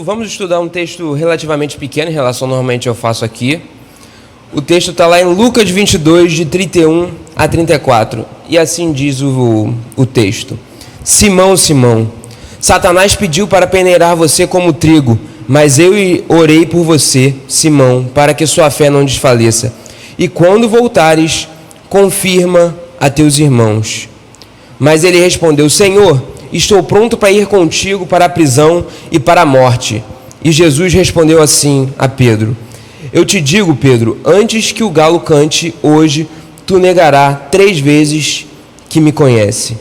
Vamos estudar um texto relativamente pequeno em relação normalmente eu faço aqui. O texto está lá em Lucas 22, de 31 a 34. E assim diz o texto. Simão, Simão, Satanás pediu para peneirar você como trigo, mas eu orei por você, Simão, para que sua fé não desfaleça. E quando voltares, confirma a teus irmãos. Mas ele respondeu, Senhor, estou pronto para ir contigo para a prisão e para a morte. E Jesus respondeu assim a Pedro, eu te digo, Pedro, antes que o galo cante hoje, tu negarás 3 vezes que me conhece.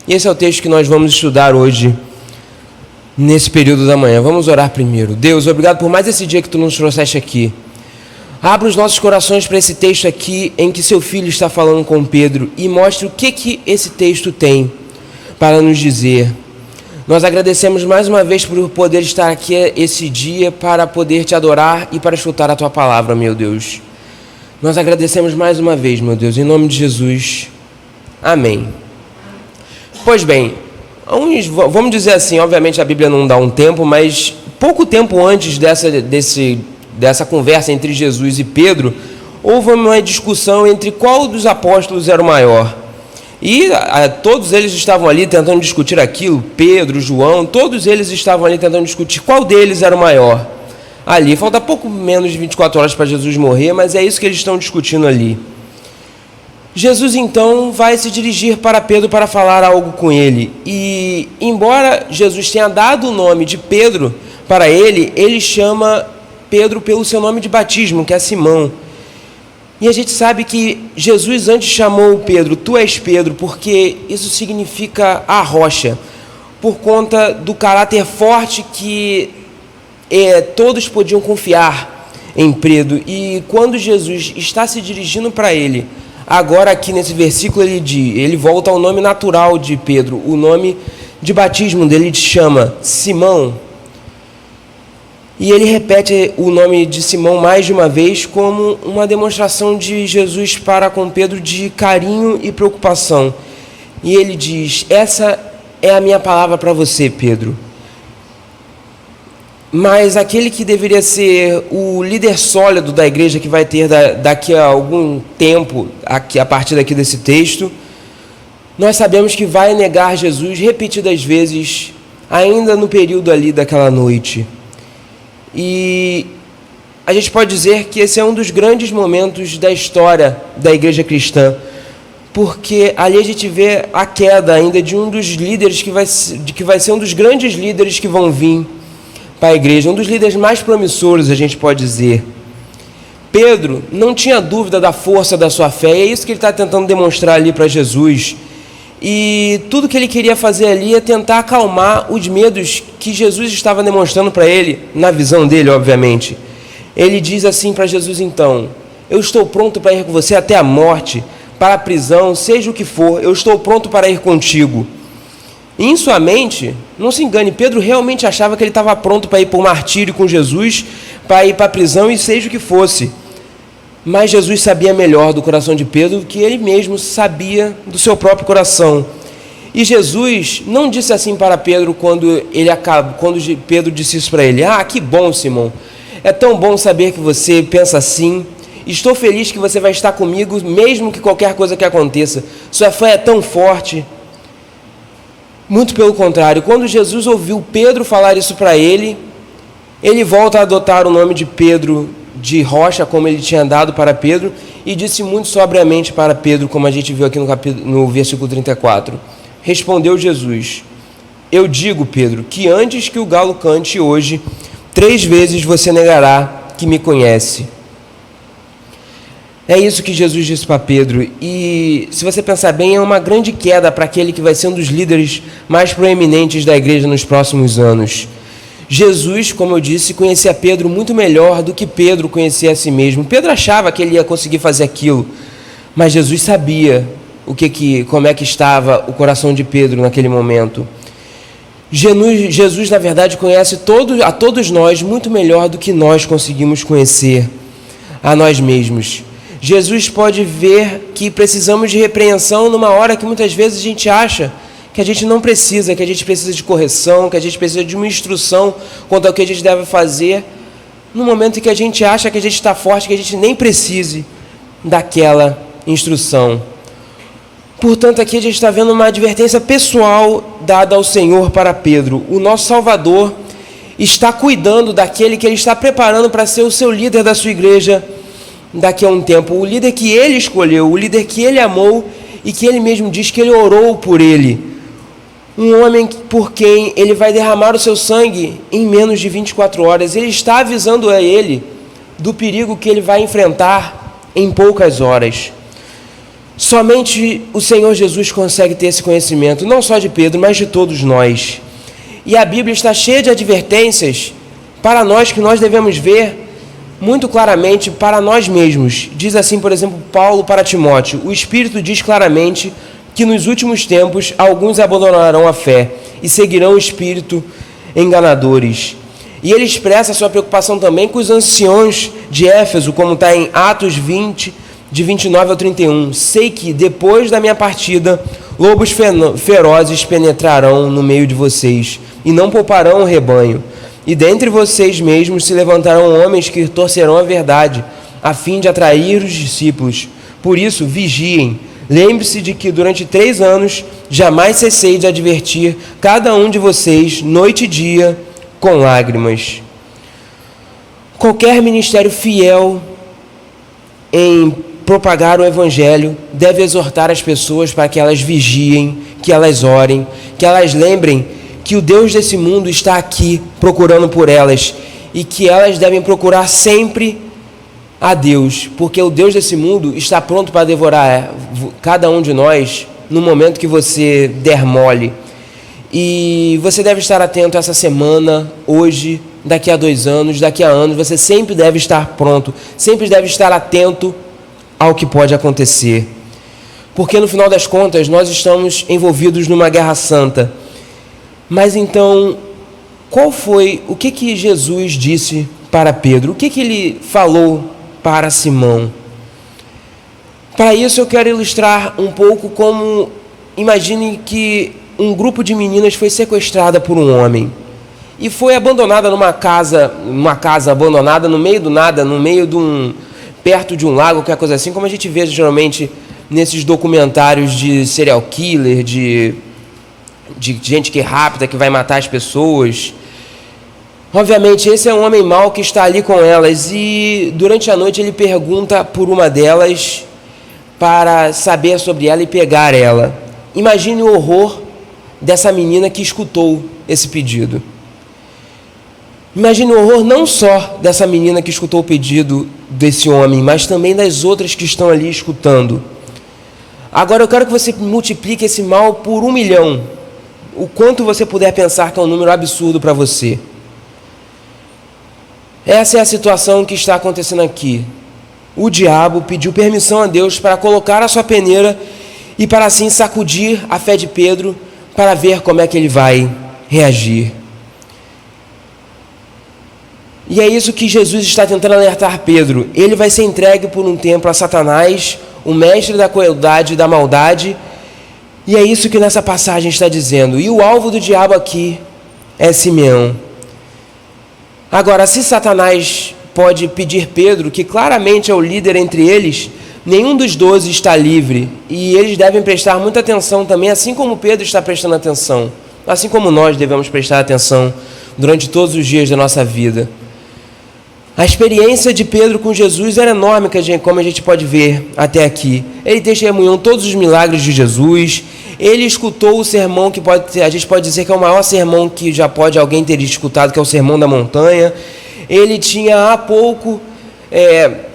E esse é o texto que nós vamos estudar hoje, nesse período da manhã. Vamos orar primeiro. Deus, obrigado por mais esse dia que tu nos trouxeste aqui. Abra os nossos corações para esse texto aqui, em que seu filho está falando com Pedro, e mostre o que esse texto tem para nos dizer. Nós agradecemos mais uma vez por poder estar aqui esse dia para poder te adorar e para escutar a tua palavra, meu Deus. Nós agradecemos mais uma vez, meu Deus, em nome de Jesus. Amém. Pois bem, vamos dizer assim, obviamente a Bíblia não dá um tempo, mas pouco tempo antes dessa conversa entre Jesus e Pedro, houve uma discussão entre qual dos apóstolos era o maior. E todos eles estavam ali tentando discutir aquilo, Pedro, João, todos eles estavam ali tentando discutir qual deles era o maior. Ali, falta pouco menos de 24 horas para Jesus morrer, mas é isso que eles estão discutindo ali. Jesus então vai se dirigir para Pedro para falar algo com ele. E embora Jesus tenha dado o nome de Pedro para ele, ele chama Pedro pelo seu nome de batismo, que é Simão. E a gente sabe que Jesus antes chamou Pedro, tu és Pedro, porque isso significa a rocha, por conta do caráter forte que todos podiam confiar em Pedro. E quando Jesus está se dirigindo para ele, agora aqui nesse versículo ele volta ao nome natural de Pedro, o nome de batismo dele chama Simão. E ele repete o nome de Simão mais de uma vez como uma demonstração de Jesus para com Pedro de carinho e preocupação. E ele diz, essa é a minha palavra para você, Pedro. Mas aquele que deveria ser o líder sólido da igreja que vai ter daqui a algum tempo, a partir daqui desse texto, nós sabemos que vai negar Jesus repetidas vezes, ainda no período ali daquela noite. E a gente pode dizer que esse é um dos grandes momentos da história da igreja cristã, porque ali a gente vê a queda ainda de um dos líderes que vai ser um dos grandes líderes que vão vir para a igreja, um dos líderes mais promissores, a gente pode dizer. Pedro não tinha dúvida da força da sua fé, e é isso que ele está tentando demonstrar ali para Jesus. E tudo que ele queria fazer ali é tentar acalmar os medos que Jesus estava demonstrando para ele, na visão dele, obviamente. Ele diz assim para Jesus então, eu estou pronto para ir com você até a morte, para a prisão, seja o que for, eu estou pronto para ir contigo. E em sua mente, não se engane, Pedro realmente achava que ele estava pronto para ir para o martírio com Jesus, para ir para a prisão e seja o que fosse. Mas Jesus sabia melhor do coração de Pedro do que ele mesmo sabia do seu próprio coração. E Jesus não disse assim para Pedro quando Pedro disse isso para ele. Ah, que bom, Simão. É tão bom saber que você pensa assim. Estou feliz que você vai estar comigo, mesmo que qualquer coisa que aconteça. Sua fé é tão forte. Muito pelo contrário, quando Jesus ouviu Pedro falar isso para ele, ele volta a adotar o nome de Pedro de rocha, como ele tinha dado para Pedro, e disse muito sobriamente para Pedro, como a gente viu aqui no versículo 34. Respondeu Jesus, eu digo, Pedro, que antes que o galo cante hoje, 3 vezes você negará que me conhece. É isso que Jesus disse para Pedro, e se você pensar bem, é uma grande queda para aquele que vai ser um dos líderes mais proeminentes da igreja nos próximos anos. Jesus, como eu disse, conhecia Pedro muito melhor do que Pedro conhecia a si mesmo. Pedro achava que ele ia conseguir fazer aquilo, mas Jesus sabia como é que estava o coração de Pedro naquele momento. Jesus, na verdade, conhece a todos nós muito melhor do que nós conseguimos conhecer a nós mesmos. Jesus pode ver que precisamos de repreensão numa hora que muitas vezes a gente acha que a gente não precisa, que a gente precisa de correção, que a gente precisa de uma instrução quanto ao que a gente deve fazer, no momento em que a gente acha que a gente está forte, que a gente nem precise daquela instrução. Portanto, aqui a gente está vendo uma advertência pessoal dada ao Senhor para Pedro. O nosso Salvador está cuidando daquele que ele está preparando para ser o seu líder da sua igreja daqui a um tempo. O líder que ele escolheu, o líder que ele amou e que ele mesmo diz que ele orou por ele. Um homem por quem ele vai derramar o seu sangue em menos de 24 horas. Ele está avisando a ele do perigo que ele vai enfrentar em poucas horas. Somente o Senhor Jesus consegue ter esse conhecimento, não só de Pedro, mas de todos nós. E a Bíblia está cheia de advertências para nós que nós devemos ver muito claramente para nós mesmos. Diz assim, por exemplo, Paulo para Timóteo: o Espírito diz claramente que nos últimos tempos alguns abandonarão a fé e seguirão o espírito enganadores. E ele expressa a sua preocupação também com os anciões de Éfeso, como está em Atos 20, de 29 ao 31. Sei que, depois da minha partida, lobos ferozes penetrarão no meio de vocês e não pouparão o rebanho. E dentre vocês mesmos se levantarão homens que torcerão a verdade, a fim de atrair os discípulos. Por isso, vigiem. Lembre-se de que durante 3 anos jamais cessei de advertir cada um de vocês, noite e dia, com lágrimas. Qualquer ministério fiel em propagar o Evangelho deve exortar as pessoas para que elas vigiem, que elas orem, que elas lembrem que o Deus desse mundo está aqui procurando por elas e que elas devem procurar sempre a Deus, porque o Deus desse mundo está pronto para devorar cada um de nós no momento que você der mole. E você deve estar atento essa semana, hoje, daqui a 2 anos, daqui a anos. Você sempre deve estar pronto, sempre deve estar atento ao que pode acontecer. Porque no final das contas nós estamos envolvidos numa guerra santa. Mas então, o que Jesus disse para Pedro? O que ele falou para Simão? Para isso eu quero ilustrar um pouco como, imagine que um grupo de meninas foi sequestrada por um homem e foi abandonada numa casa abandonada no meio do nada, perto de um lago, que é coisa assim, como a gente vê geralmente nesses documentários de serial killer, de gente que é rápida, que vai matar as pessoas. Obviamente, esse é um homem mau que está ali com elas e durante a noite ele pergunta por uma delas para saber sobre ela e pegar ela. Imagine o horror dessa menina que escutou esse pedido. Imagine o horror não só dessa menina que escutou o pedido desse homem, mas também das outras que estão ali escutando. Agora eu quero que você multiplique esse mal por 1 milhão. O quanto você puder pensar que é um número absurdo para você. Essa é a situação que está acontecendo aqui. O diabo pediu permissão a Deus para colocar a sua peneira e para assim sacudir a fé de Pedro para ver como é que ele vai reagir. E é isso que Jesus está tentando alertar Pedro. Ele vai ser entregue por um tempo a Satanás, o mestre da crueldade e da maldade. E é isso que nessa passagem está dizendo. E o alvo do diabo aqui é Simeão. Agora, se Satanás pode pedir Pedro, que claramente é o líder entre eles, nenhum dos 12 está livre. E eles devem prestar muita atenção também, assim como Pedro está prestando atenção. Assim como nós devemos prestar atenção durante todos os dias da nossa vida. A experiência de Pedro com Jesus era enorme, como a gente pode ver até aqui. Ele testemunhou todos os milagres de Jesus. Ele escutou o sermão que a gente pode dizer que é o maior sermão que já pode alguém ter escutado, que é o Sermão da Montanha. Ele tinha há pouco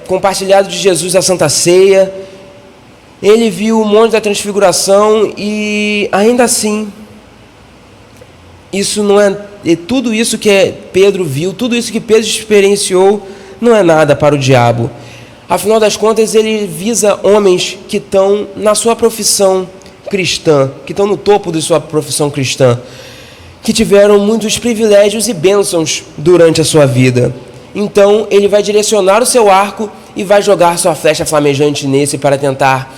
compartilhado de Jesus a Santa Ceia. Ele viu o Monte da Transfiguração e ainda assim, tudo isso que Pedro viu, tudo isso que Pedro experienciou, não é nada para o diabo. Afinal das contas, ele visa homens que estão na sua profissão cristã, que estão no topo de sua profissão cristã, que tiveram muitos privilégios e bênçãos durante a sua vida. Então, ele vai direcionar o seu arco e vai jogar sua flecha flamejante nesse para tentar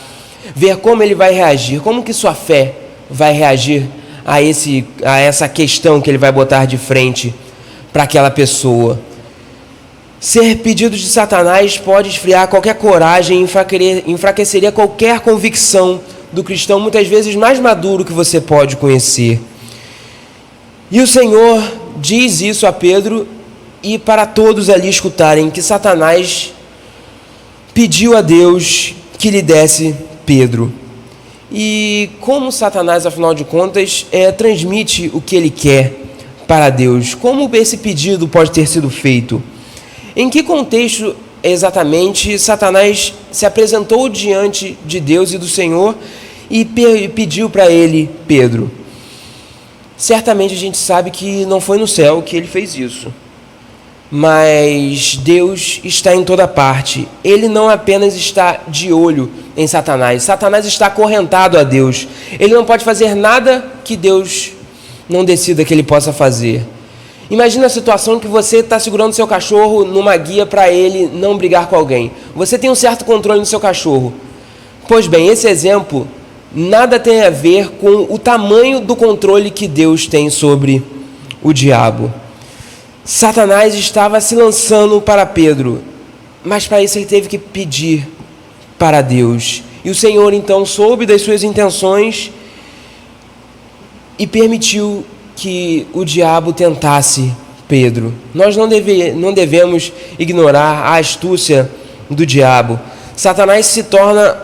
ver como ele vai reagir, como que sua fé vai reagir a essa questão que ele vai botar de frente para aquela pessoa. Ser pedido de Satanás pode esfriar qualquer coragem e enfraqueceria qualquer convicção do cristão, muitas vezes mais maduro que você pode conhecer. E o Senhor diz isso a Pedro e para todos ali escutarem, que Satanás pediu a Deus que lhe desse Pedro. E como Satanás, afinal de contas, transmite o que ele quer para Deus? Como esse pedido pode ter sido feito? Em que contexto exatamente Satanás se apresentou diante de Deus e do Senhor e pediu para ele Pedro? Certamente a gente sabe que não foi no céu que ele fez isso. Mas Deus está em toda parte. Ele não apenas está de olho em Satanás. Satanás está acorrentado a Deus. Ele não pode fazer nada que Deus não decida que ele possa fazer. Imagina a situação que você está segurando seu cachorro numa guia para ele não brigar com alguém. Você tem um certo controle no seu cachorro. Pois bem, esse exemplo nada tem a ver com o tamanho do controle que Deus tem sobre o diabo. Satanás estava se lançando para Pedro, mas para isso ele teve que pedir para Deus. E o Senhor então soube das suas intenções e permitiu que o diabo tentasse Pedro. Nós não devemos ignorar a astúcia do diabo. Satanás se torna,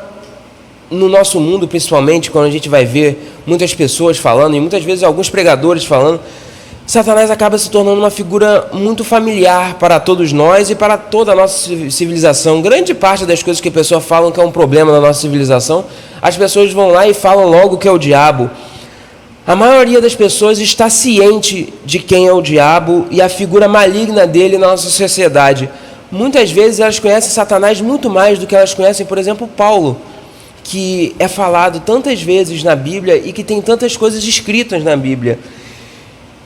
no nosso mundo principalmente, quando a gente vai ver muitas pessoas falando, e muitas vezes alguns pregadores falando, Satanás acaba se tornando uma figura muito familiar para todos nós e para toda a nossa civilização. Grande parte das coisas que as pessoas falam que é um problema na nossa civilização, as pessoas vão lá e falam logo que é o diabo. A maioria das pessoas está ciente de quem é o diabo e a figura maligna dele na nossa sociedade. Muitas vezes elas conhecem Satanás muito mais do que elas conhecem, por exemplo, Paulo, que é falado tantas vezes na Bíblia e que tem tantas coisas escritas na Bíblia.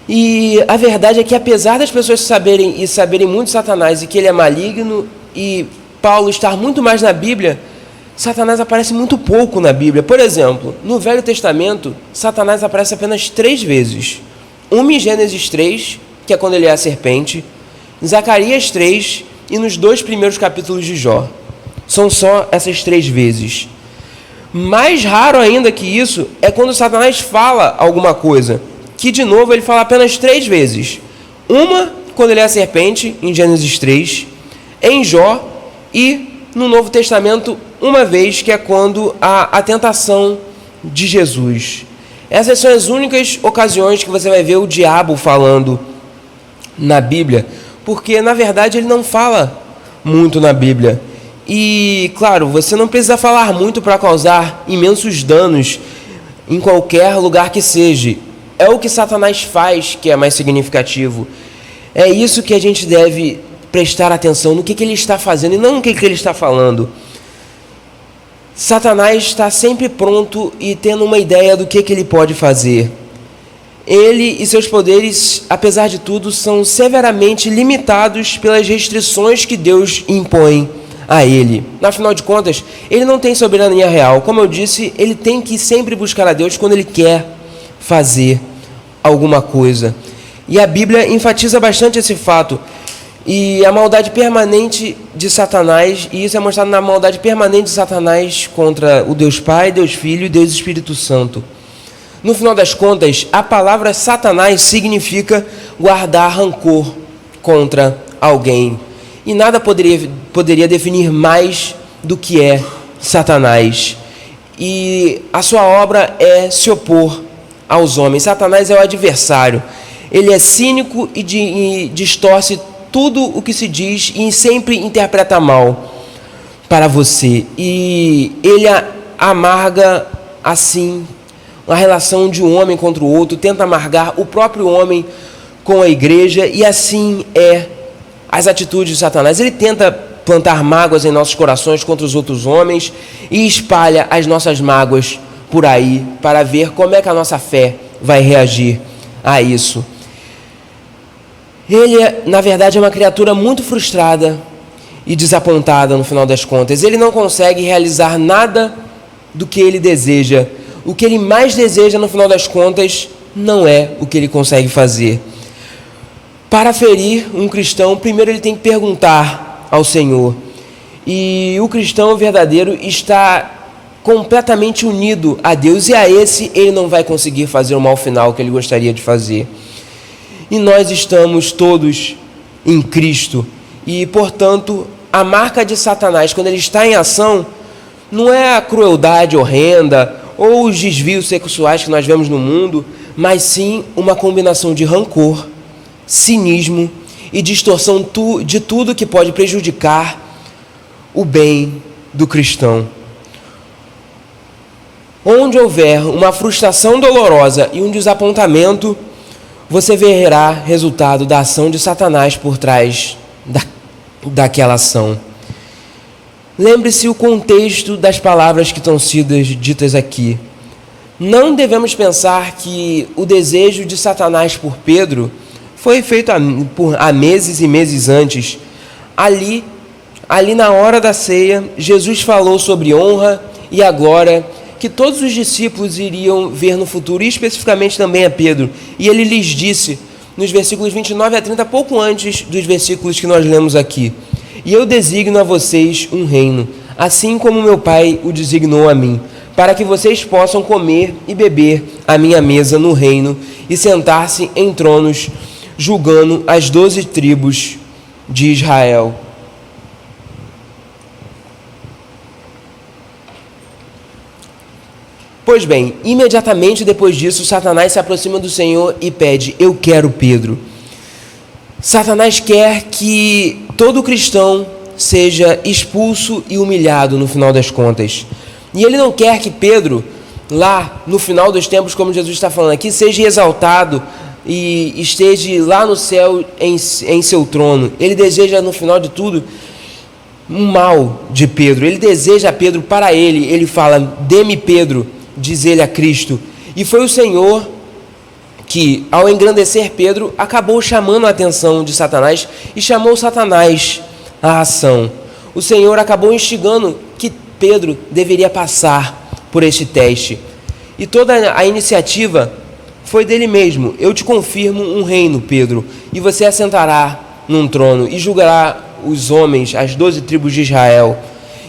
E a verdade é que, apesar das pessoas saberem muito de Satanás e que ele é maligno, e Paulo estar muito mais na Bíblia, Satanás aparece muito pouco na Bíblia. Por exemplo, no Velho Testamento, Satanás aparece apenas 3 vezes. Uma em Gênesis 3, que é quando ele é a serpente, em Zacarias 3 e nos 2 primeiros capítulos de Jó. São só essas 3 vezes. Mais raro ainda que isso é quando Satanás fala alguma coisa, que de novo ele fala apenas 3 vezes. Uma, quando ele é a serpente, em Gênesis 3, em Jó, e no Novo Testamento, uma vez, que é quando há a tentação de Jesus. Essas são as únicas ocasiões que você vai ver o diabo falando na Bíblia, porque na verdade ele não fala muito na Bíblia. E claro, você não precisa falar muito para causar imensos danos em qualquer lugar que seja. É o que Satanás faz que é mais significativo. É isso que a gente deve prestar atenção, no que ele está fazendo e não no que ele está falando. Satanás está sempre pronto e tendo uma ideia do que ele pode fazer. Ele e seus poderes, apesar de tudo, são severamente limitados pelas restrições que Deus impõe a ele. Afinal de contas, ele não tem soberania real. Como eu disse, ele tem que sempre buscar a Deus quando ele quer fazer alguma coisa. E a Bíblia enfatiza bastante esse fato. E a maldade permanente de Satanás, e isso é mostrado na maldade permanente de Satanás contra o Deus Pai, Deus Filho e Deus Espírito Santo. No final das contas, a palavra Satanás significa guardar rancor contra alguém. E nada poderia definir mais do que é Satanás. E a sua obra é se opor aos homens. Satanás é o adversário. Ele é cínico e distorce tudo o que se diz e sempre interpreta mal para você. E ele amarga, assim, a relação de um homem contra o outro, tenta amargar o próprio homem com a igreja, e assim é as atitudes de Satanás. Ele tenta plantar mágoas em nossos corações contra os outros homens e espalha as nossas mágoas por aí para ver como é que a nossa fé vai reagir a isso. Ele, na verdade, é uma criatura muito frustrada e desapontada no final das contas. Ele não consegue realizar nada do que ele deseja. o que ele mais deseja no final das contas não é o que ele consegue fazer. Para ferir um cristão, primeiro ele tem que perguntar ao Senhor. E o cristão verdadeiro está completamente unido a Deus, e a esse ele não vai conseguir fazer o mal final que ele gostaria de fazer. E nós estamos todos em Cristo, e portanto a marca de Satanás quando ele está em ação não é a crueldade horrenda ou os desvios sexuais que nós vemos no mundo, mas sim uma combinação de rancor, cinismo e distorção de tudo que pode prejudicar o bem do cristão. Onde houver uma frustração dolorosa e um desapontamento, você verá resultado da ação de Satanás por trás daquela ação. Lembre-se o contexto das palavras que estão sido ditas aqui. Não devemos pensar que o desejo de Satanás por Pedro foi feito há meses e meses antes. Ali na hora da ceia, Jesus falou sobre honra e a glória que todos os discípulos iriam ver no futuro, e especificamente também a Pedro. E ele lhes disse, nos versículos 29 a 30, pouco antes dos versículos que nós lemos aqui: e eu designo a vocês um reino, assim como meu Pai o designou a mim, para que vocês possam comer e beber à minha mesa no reino e sentar-se em tronos, julgando as 12 tribos de Israel. Pois bem, imediatamente depois disso, Satanás se aproxima do Senhor e pede: eu quero Pedro. Satanás quer que todo cristão seja expulso e humilhado no final das contas. E ele não quer que Pedro, lá no final dos tempos, como Jesus está falando aqui, seja exaltado e esteja lá no céu em seu trono. Ele deseja, no final de tudo, um mal de Pedro. Ele deseja Pedro para ele. Ele fala: dê-me Pedro, diz ele a Cristo. E foi o Senhor que, ao engrandecer Pedro, acabou chamando a atenção de Satanás e chamou Satanás à ação. O Senhor acabou instigando que Pedro deveria passar por este teste. E toda a iniciativa foi dele mesmo. Eu te confirmo um reino, Pedro, e você assentará num trono e julgará os homens, as 12 tribos de Israel.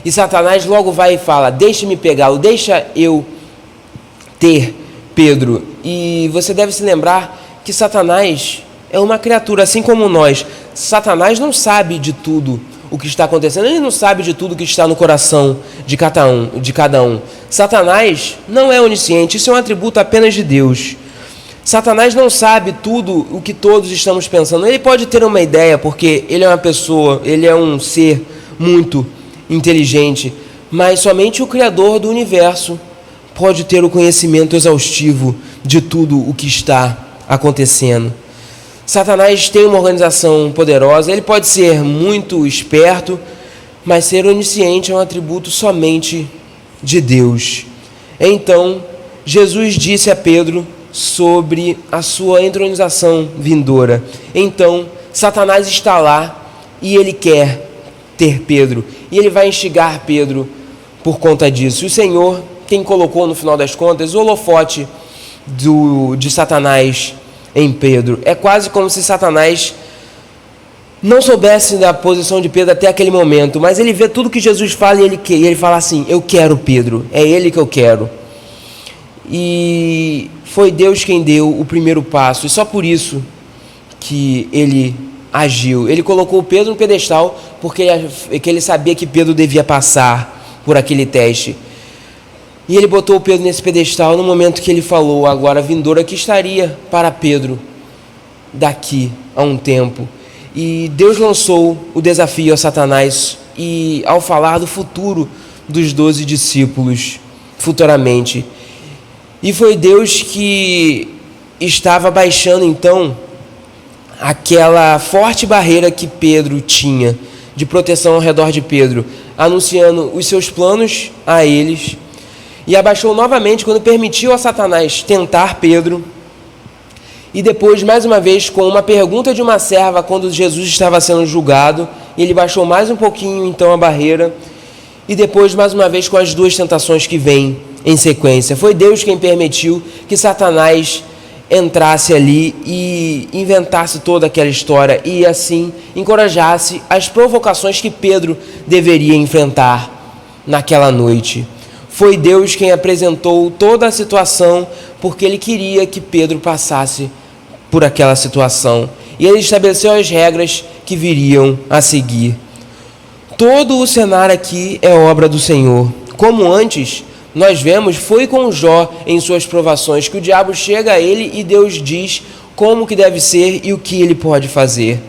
E Satanás logo vai e fala: deixe-me pegá-lo, deixa eu ter Pedro. E você deve se lembrar que Satanás é uma criatura assim como nós. Satanás não sabe de tudo o que está acontecendo, ele não sabe de tudo o que está no coração de cada um. Satanás não é onisciente, isso é um atributo apenas de Deus. Satanás não sabe tudo o que todos estamos pensando. Ele pode ter uma ideia, porque ele é uma pessoa, ele é um ser muito inteligente, mas somente o Criador do universo pode ter o conhecimento exaustivo de tudo o que está acontecendo. Satanás tem uma organização poderosa, ele pode ser muito esperto, mas ser onisciente é um atributo somente de Deus. Então, Jesus disse a Pedro sobre a sua entronização vindoura. Então, Satanás está lá e ele quer ter Pedro, e ele vai instigar Pedro por conta disso. E o Senhor, quem colocou no final das contas o holofote de Satanás em Pedro. É quase como se Satanás não soubesse da posição de Pedro até aquele momento, mas ele vê tudo que Jesus fala e ele fala assim: eu quero Pedro, é ele que eu quero. E foi Deus quem deu o primeiro passo, e só por isso que ele agiu. Ele colocou Pedro no pedestal porque ele sabia que Pedro devia passar por aquele teste. E ele botou Pedro nesse pedestal no momento que ele falou agora a vindoura que estaria para Pedro daqui a um tempo. E Deus lançou o desafio a Satanás, e ao falar do futuro dos 12 discípulos futuramente. E foi Deus que estava baixando então aquela forte barreira que Pedro tinha de proteção ao redor de Pedro, anunciando os seus planos a eles. E abaixou novamente quando permitiu a Satanás tentar Pedro. E depois, mais uma vez, com uma pergunta de uma serva, quando Jesus estava sendo julgado, ele baixou mais um pouquinho, então, a barreira. E depois, mais uma vez, com as duas tentações que vêm em sequência. Foi Deus quem permitiu que Satanás entrasse ali e inventasse toda aquela história e assim encorajasse as provocações que Pedro deveria enfrentar naquela noite. Foi Deus quem apresentou toda a situação porque ele queria que Pedro passasse por aquela situação. E ele estabeleceu as regras que viriam a seguir. Todo o cenário aqui é obra do Senhor. Como antes nós vemos, foi com Jó em suas provações que o diabo chega a ele e Deus diz como que deve ser e o que ele pode fazer.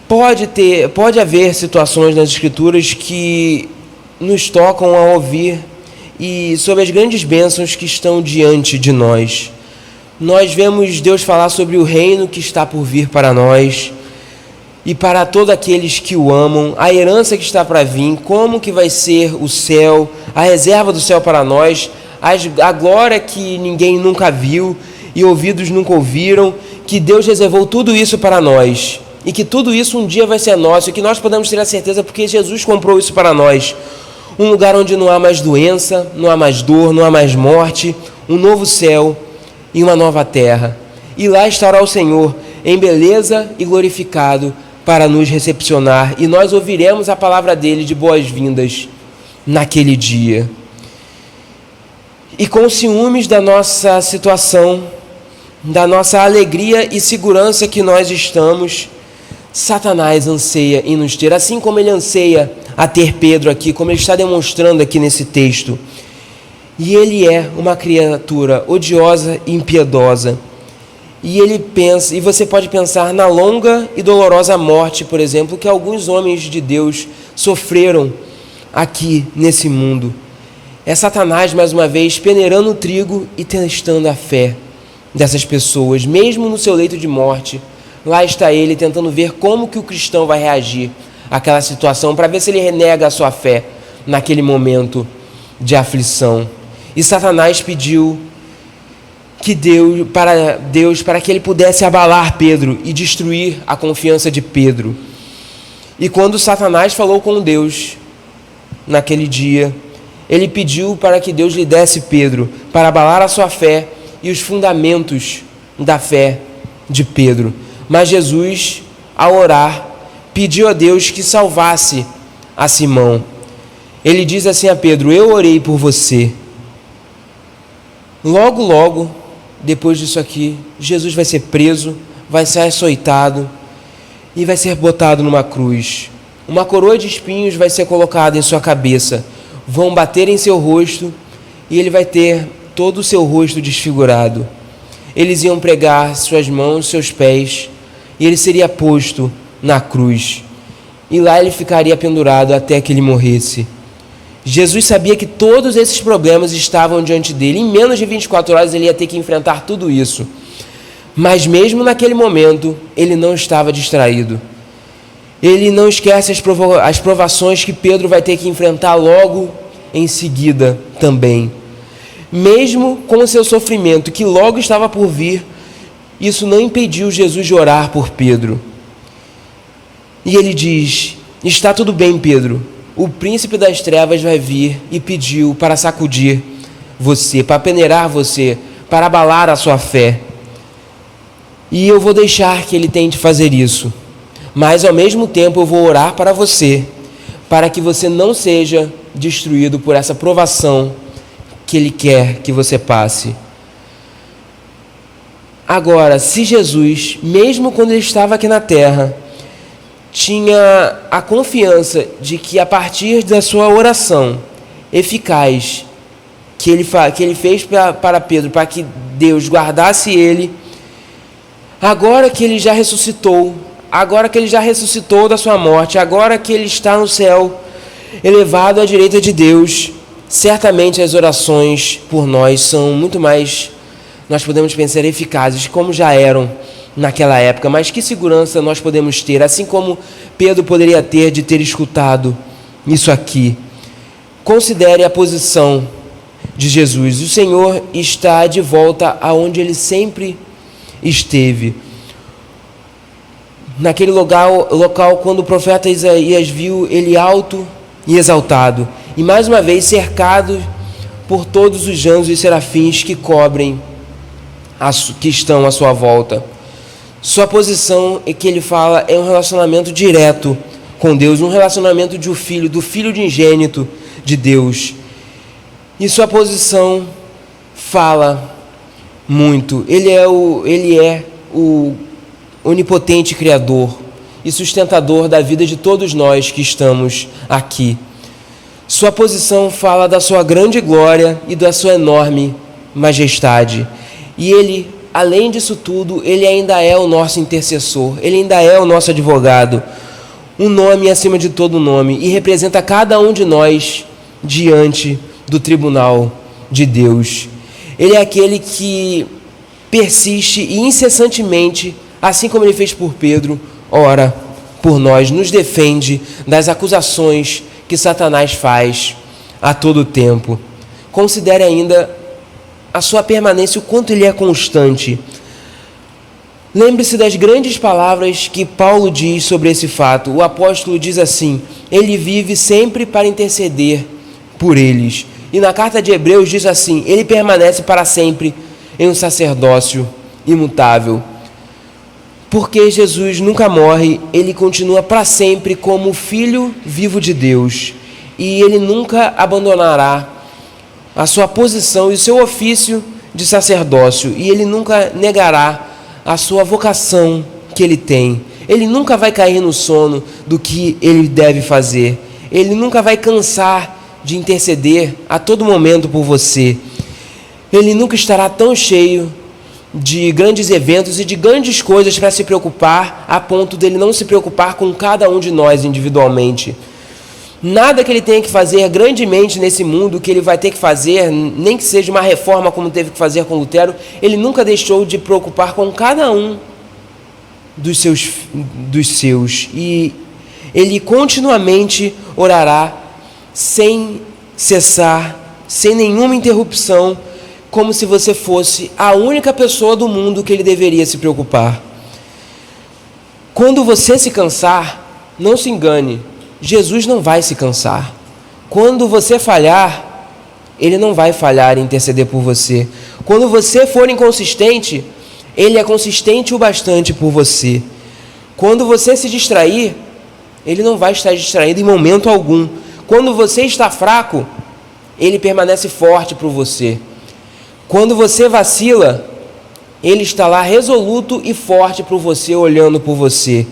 Pode haver situações nas Escrituras que nos tocam a ouvir e sobre as grandes bênçãos que estão diante de nós. Nós vemos Deus falar sobre o reino que está por vir para nós e para todos aqueles que o amam, a herança que está para vir, como que vai ser o céu, a reserva do céu para nós, a glória que ninguém nunca viu e ouvidos nunca ouviram, que Deus reservou tudo isso para nós e que tudo isso um dia vai ser nosso e que nós podemos ter a certeza porque Jesus comprou isso para nós. Um lugar onde não há mais doença, não há mais dor, não há mais morte, um novo céu e uma nova terra. E lá estará o Senhor em beleza e glorificado para nos recepcionar, e nós ouviremos a palavra dele de boas-vindas naquele dia. E com ciúmes da nossa situação, da nossa alegria e segurança que nós estamos, Satanás anseia em nos ter, assim como ele anseia a ter Pedro aqui, como ele está demonstrando aqui nesse texto. E ele é uma criatura odiosa e impiedosa. E ele pensa, e você pode pensar na longa e dolorosa morte, por exemplo, que alguns homens de Deus sofreram aqui nesse mundo. É Satanás, mais uma vez, peneirando o trigo e testando a fé dessas pessoas, mesmo no seu leito de morte. Lá está ele tentando ver como que o cristão vai reagir àquela situação, para ver se ele renega a sua fé naquele momento de aflição. E Satanás pediu para que ele pudesse abalar Pedro e destruir a confiança de Pedro. E quando Satanás falou com Deus naquele dia, ele pediu para que Deus lhe desse Pedro, para abalar a sua fé e os fundamentos da fé de Pedro. Mas Jesus, ao orar, pediu a Deus que salvasse a Simão. Ele diz assim a Pedro: eu orei por você. Logo, depois disso aqui, Jesus vai ser preso, vai ser açoitado e vai ser botado numa cruz. Uma coroa de espinhos vai ser colocada em sua cabeça. Vão bater em seu rosto e ele vai ter todo o seu rosto desfigurado. Eles iam pregar suas mãos, seus pés, e ele seria posto na cruz. E lá ele ficaria pendurado até que ele morresse. Jesus sabia que todos esses problemas estavam diante dele. Em menos de 24 horas ele ia ter que enfrentar tudo isso. Mas mesmo naquele momento, ele não estava distraído. Ele não esquece as provações que Pedro vai ter que enfrentar logo em seguida também. Mesmo com o seu sofrimento, que logo estava por vir, isso não impediu Jesus de orar por Pedro. E ele diz: está tudo bem, Pedro. O príncipe das trevas vai vir e pediu para sacudir você, para peneirar você, para abalar a sua fé. E eu vou deixar que ele tente fazer isso. Mas ao mesmo tempo eu vou orar para você, para que você não seja destruído por essa provação que ele quer que você passe. Agora, se Jesus, mesmo quando ele estava aqui na terra, tinha a confiança de que a partir da sua oração eficaz que ele fez para Pedro, para que Deus guardasse ele, agora que ele já ressuscitou da sua morte, agora que ele está no céu, elevado à direita de Deus, certamente as orações por nós são muito mais, nós podemos pensar, eficazes, como já eram naquela época. Mas que segurança nós podemos ter, assim como Pedro poderia ter de ter escutado isso aqui. Considere a posição de Jesus. O Senhor está de volta aonde ele sempre esteve. Naquele local quando o profeta Isaías viu ele alto e exaltado, e mais uma vez cercado por todos os anjos e serafins que cobrem, que estão à sua volta. Sua posição, é que ele fala, é um relacionamento direto com Deus, um relacionamento de um filho, do filho unigênito de Deus. E sua posição fala muito. Ele é o onipotente Criador e sustentador da vida de todos nós que estamos aqui. Sua posição fala da sua grande glória e da sua enorme majestade. E ele, além disso tudo, ele ainda é o nosso intercessor, ele ainda é o nosso advogado, um nome acima de todo nome, e representa cada um de nós diante do tribunal de Deus. Ele é aquele que persiste e incessantemente, assim como ele fez por Pedro, ora por nós, nos defende das acusações que Satanás faz a todo tempo. Considere ainda a sua permanência, o quanto ele é constante. Lembre-se das grandes palavras que Paulo diz sobre esse fato. O apóstolo diz assim: ele vive sempre para interceder por eles. E na carta de Hebreus diz assim: ele permanece para sempre em um sacerdócio imutável. Porque Jesus nunca morre, ele continua para sempre como Filho vivo de Deus. E ele nunca abandonará a sua posição e o seu ofício de sacerdócio. E ele nunca negará a sua vocação que ele tem. Ele nunca vai cair no sono do que ele deve fazer. Ele nunca vai cansar de interceder a todo momento por você. Ele nunca estará tão cheio de grandes eventos e de grandes coisas para se preocupar, a ponto dele não se preocupar com cada um de nós individualmente. Nada que ele tenha que fazer grandemente nesse mundo, que ele vai ter que fazer, nem que seja uma reforma como teve que fazer com Lutero, ele nunca deixou de preocupar com cada um dos seus. E ele continuamente orará sem cessar, sem nenhuma interrupção, como se você fosse a única pessoa do mundo que ele deveria se preocupar. Quando você se cansar, não se engane, Jesus não vai se cansar. Quando você falhar, ele não vai falhar em interceder por você. Quando você for inconsistente, ele é consistente o bastante por você. Quando você se distrair, ele não vai estar distraído em momento algum. Quando você está fraco, ele permanece forte por você. Quando você vacila, ele está lá resoluto e forte por você, olhando por você.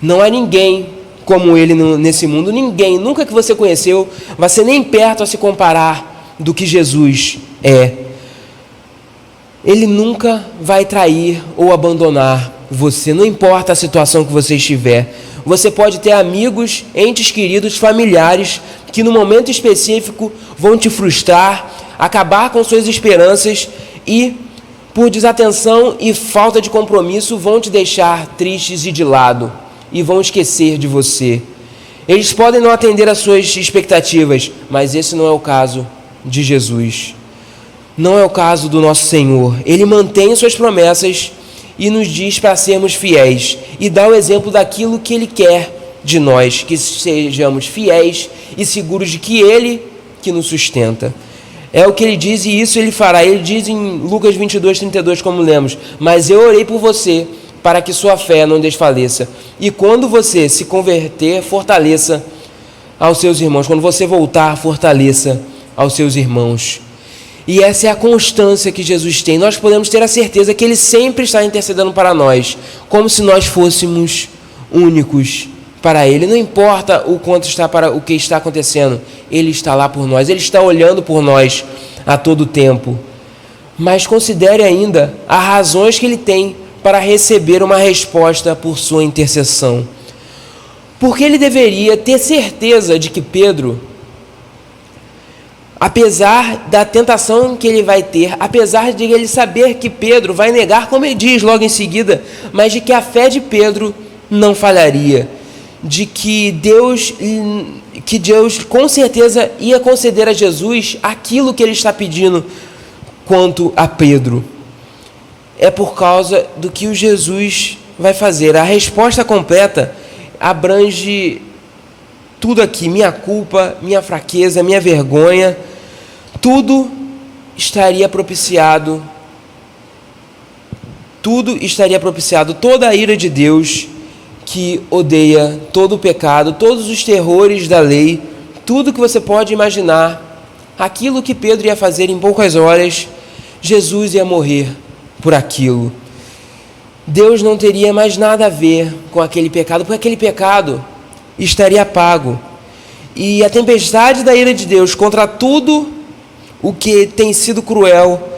Não há ninguém como ele nesse mundo, ninguém, nunca que você conheceu, vai ser nem perto a se comparar do que Jesus é. Ele nunca vai trair ou abandonar você, não importa a situação que você estiver. Você pode ter amigos, entes queridos, familiares, que no momento específico vão te frustrar, acabar com suas esperanças e, por desatenção e falta de compromisso, vão te deixar tristes e de lado e vão esquecer de você. Eles podem não atender às suas expectativas, mas esse não é o caso de Jesus. Não é o caso do nosso Senhor. Ele mantém suas promessas e nos diz para sermos fiéis e dá o exemplo daquilo que Ele quer de nós, que sejamos fiéis e seguros de que Ele que nos sustenta. É o que ele diz e isso ele fará. Ele diz em Lucas 22:32, como lemos: mas eu orei por você, para que sua fé não desfaleça. E quando você se converter, fortaleça aos seus irmãos. Quando você voltar, fortaleça aos seus irmãos. E essa é a constância que Jesus tem. Nós podemos ter a certeza que Ele sempre está intercedendo para nós, como se nós fôssemos únicos para Ele. Não importa o quanto está para o que está acontecendo, Ele está lá por nós, Ele está olhando por nós a todo tempo. Mas considere ainda as razões que Ele tem para receber uma resposta por sua intercessão. Porque Ele deveria ter certeza de que Pedro, apesar da tentação que ele vai ter, apesar de ele saber que Pedro vai negar, como ele diz logo em seguida, mas de que a fé de Pedro não falharia, de que Deus com certeza ia conceder a Jesus aquilo que ele está pedindo quanto a Pedro. É por causa do que o Jesus vai fazer. A resposta completa abrange tudo aqui, minha culpa, minha fraqueza, minha vergonha, tudo estaria propiciado, toda a ira de Deus que odeia todo o pecado, todos os terrores da lei, tudo que você pode imaginar, aquilo que Pedro ia fazer em poucas horas, Jesus ia morrer por aquilo. Deus não teria mais nada a ver com aquele pecado, porque aquele pecado estaria pago. E a tempestade da ira de Deus contra tudo o que tem sido cruel,